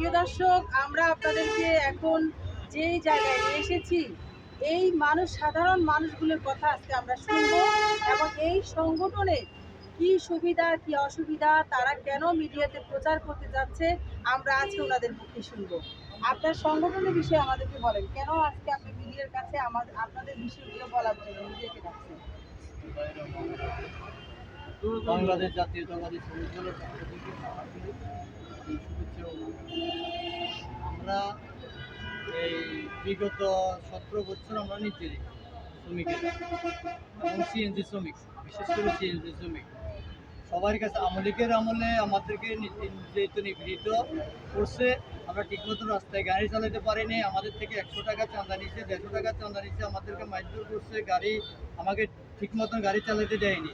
প্রিয় দর্শক, আমরা আপনাদেরকে এখন যেই জায়গায় নিয়ে এসেছি, এই সাধারণ মানুষগুলোর কথা আজকে আমরা শুনবো এবং এই সংগঠনে কি সুবিধা কি অসুবিধা, তারা কেন মিডিয়াতে প্রচার করতে যাচ্ছে, আমরা আজকে ওনাদের মুখে শুনবো। আপনার সংগঠনের বিষয়ে আমাদেরকে বলেন, কেন আজকে আপনি মিডিয়ার কাছে আপনাদের বিষয়গুলো বলার জন্য মিডিয়াকে ডাকছেন? বাংলাদেশ জাতীয়তাবাদী শ্রমিক দলের পক্ষ থেকে আমরা এই বিগত 17 বছর আমরা নিচে শ্রমিকের এবং সিএনজি শ্রমিক, বিশেষ করে সিএনজি শ্রমিক সবার কাছে আমলিকের আমলে আমাদেরকে নিগৃহীত করছে। আমরা ঠিকমতো রাস্তায় গাড়ি চালাতে পারিনি, আমাদের থেকে 100 টাকা চাঁদা নিচ্ছে, 150 টাকা চাঁদা নিচ্ছে, আমাদেরকে মারধর করছে, আমাকে ঠিকমতো গাড়ি চালাতে দেয়নি।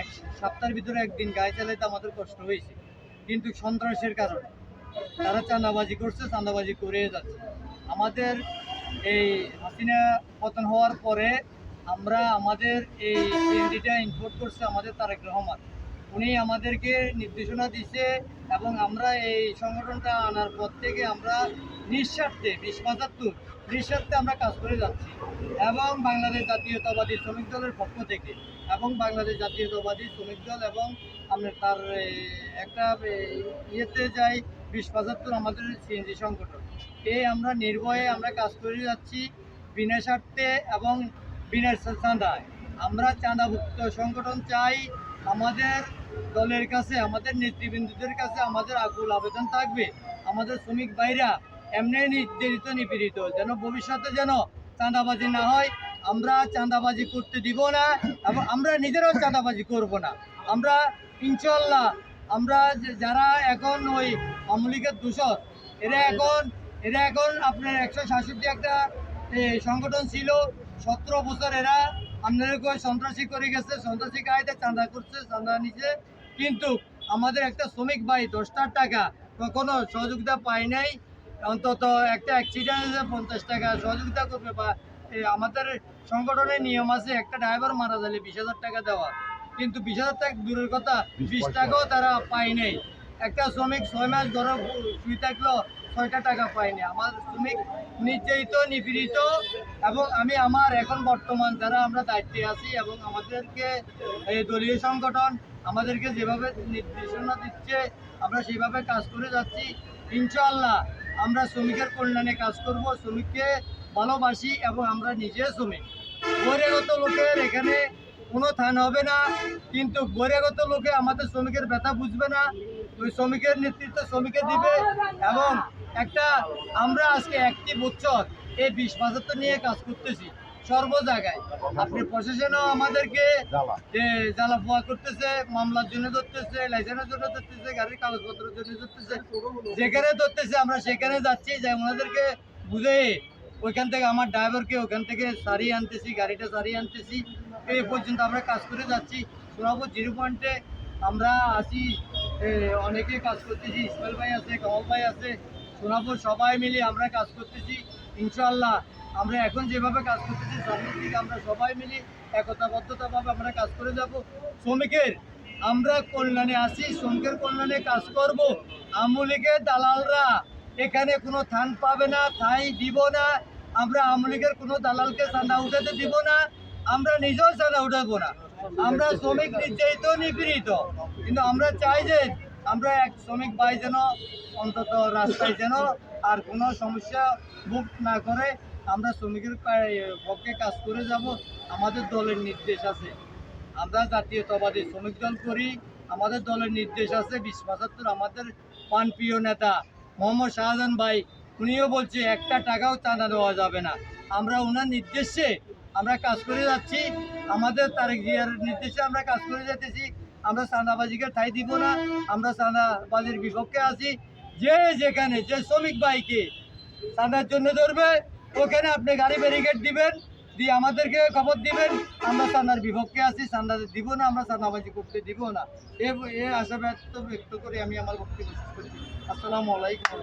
এক সপ্তাহের ভিতরে একদিন গাড়ি চালাতে আমাদের কষ্ট হয়েছে, কিন্তু সন্ত্রাসের কারণে তারা চাঁদাবাজি করছে, চাঁদাবাজি করে যাচ্ছে। আমাদের এই হাসিনা পতন হওয়ার পরে আমাদের এই সিএনজিটা ইম্পোর্ট করছে আমাদের তারেক রহমান, উনি আমাদেরকে নির্দেশনা দিচ্ছে এবং আমরা এই সংগঠনটা আনার পর থেকে আমরা নিঃস্বার্থে 2075 নিঃস্বার্থে আমরা কাজ করে যাচ্ছি। এবং বাংলাদেশ জাতীয়তাবাদী শ্রমিক দলের পক্ষ থেকে এবং বাংলাদেশ জাতীয়তাবাদী শ্রমিক দল এবং আমরা তার একটা ইয়েতে যাই 2075 আমাদের সিএনজি সংগঠন, আমরা নির্ভয়ে আমরা কাজ করে যাচ্ছি বিনা স্বার্থে এবং বিনা চাঁদায়। আমরা চাঁদাভুক্ত সংগঠন চাই। আমাদের দলের কাছে, আমাদের নেতৃবৃন্দদের কাছে আমাদের আকুল আবেদন থাকবে, আমাদের শ্রমিক ভাইরা এমনি নির্যাতিত নিপীড়িত যেন ভবিষ্যতে যেন চাঁদাবাজি না হয়। আমরা চাঁদাবাজি করতে দিব না এবং আমরা নিজেরাও চাঁদাবাজি করব না। আমরা ইনশাল্লাহ আমরা যারা এখন ওই আমলিকের দূষর, এরা এখন আপনার 167 একটা সংগঠন ছিল, 17 বছর এরা আপনাদেরকে সন্ত্রাসী করে গেছে, সন্ত্রাসী কায়দায় চাঁদা করছে, চাঁদা নিচ্ছে, কিন্তু আমাদের একটা শ্রমিক ভাই 10 টাকা কখনো সহযোগিতা পায় নাই। অন্তত একটা অ্যাক্সিডেন্ট 50 টাকা সহযোগিতা করবে, বা আমাদের সংগঠনের নিয়ম আছে একটা ড্রাইভার মারা গেলে 20,000 টাকা দেওয়া, কিন্তু 20,000 টাকা দূরের কথা 20 টাকাও তারা পায় নাই। একটা শ্রমিক 6 মাস ঘরে শুয়ে থাকলেও 6টা টাকা পায়নি। আমার শ্রমিক নির্যাতিত নিপীড়িত এবং আমি আমার এখন বর্তমান যারা আমরা দায়িত্বে আছি এবং আমাদেরকে এই দলীয় সংগঠন আমাদেরকে যেভাবে নির্দেশনা দিচ্ছে আমরা সেইভাবে কাজ করে যাচ্ছি। ইনশাআল্লাহ আমরা শ্রমিকের কল্যাণে কাজ করব, শ্রমিককে ভালোবাসি এবং আমরা নিজে শ্রমিক। বহিরাগত লোকের এখানে কোনো থান হবে না, কিন্তু বহিরাগত লোকে আমাদের শ্রমিকের ব্যথা বুঝবে না, ওই শ্রমিকের নেতৃত্ব শ্রমিকে দিবে। এবং আমরা আজকে 1 বছর এই 2075 নিয়ে কাজ করতেছি সর্ব জায়গায়। আপনি প্রশাসনও আমাদেরকে জ্বালা পোয়া করতেছে, মামলার জন্য ধরতেছে, লাইসেন্সের জন্য ধরতেছে, গাড়ির কাগজপত্রের জন্য ধরতেছে, যেখানে ধরতেছে আমরা সেখানে যাচ্ছি, যাই ওনাদেরকে বুঝে ওইখান থেকে আমার ড্রাইভারকে ওখান থেকে সারিয়ে আনতেছি, গাড়িটা সারিয়ে আনতেছি। এই পর্যন্ত আমরা কাজ করে যাচ্ছি। সোনাপুর 0 পয়েন্টে আমরা আছি, অনেকে কাজ করতেছি, ইসমাইল ভাই আছে, কমল ভাই আছে, সোনাপুর সবাই মিলে আমরা কাজ করতেছি। ইনশাআল্লাহ আমরা এখন যেভাবে কাজ করতেছি সামনের দিকে আমরা সবাই মিলে একতাবদ্ধতাভাবে আমরা কাজ করে যাব। শ্রমিকের আমরা কল্যাণে আছি, শ্রমিকের কল্যাণে কাজ করব। আওয়ামী লীগের দালালরা এখানে কোনো থান পাবে না, ঠাঁই দিব না। আমরা আওয়ামী লীগের কোনো দালালকে চাঁদা উঠাতে দিব না, আমরা নিজেও চাঁদা উঠাবো না। আমরা শ্রমিক নির্যাতিত নিপীড়িত, কিন্তু আমরা চাই যে আমরা এক শ্রমিক ভাই যেন অন্তত রাস্তায় যেন আর কোনো সমস্যা ভোগ না করে। আমরা শ্রমিকের পক্ষে কাজ করে যাব। আমাদের দলের নির্দেশ আছে, আমরা জাতীয়তাবাদী শ্রমিক দল করি, আমাদের দলের নির্দেশ আছে 2075 আমাদের প্রাণপ্রিয় নেতা মোহাম্মদ শাহজাহান ভাই উনিও বলছে 1 টাকাও চাঁদা দেওয়া যাবে না। আমরা ওনার নির্দেশে আমরা কাজ করে যাচ্ছি, আমাদের তারেক জিয়ার নির্দেশে আমরা কাজ করে যেতেছি। আমরা চাঁদাবাজিকে ঠাঁই দিব না, আমরা চাঁদাবাজির বিপক্ষে আছি। যেখানে যে শ্রমিক ভাইকে চাঁদার জন্য ধরবে ওখানে আপনি গাড়ি ব্যারিকেড দিবেন, দিয়ে আমাদেরকে খবর দিবেন। আমরা চাঁদার বিপক্ষে আছি, চাঁদা দিব না, আমরা চাঁদাবাজি করতে দিব না। এ আশা ব্যক্ত করে আমি আমার বক্তব্য শেষ করি। আসসালামু আলাইকুম।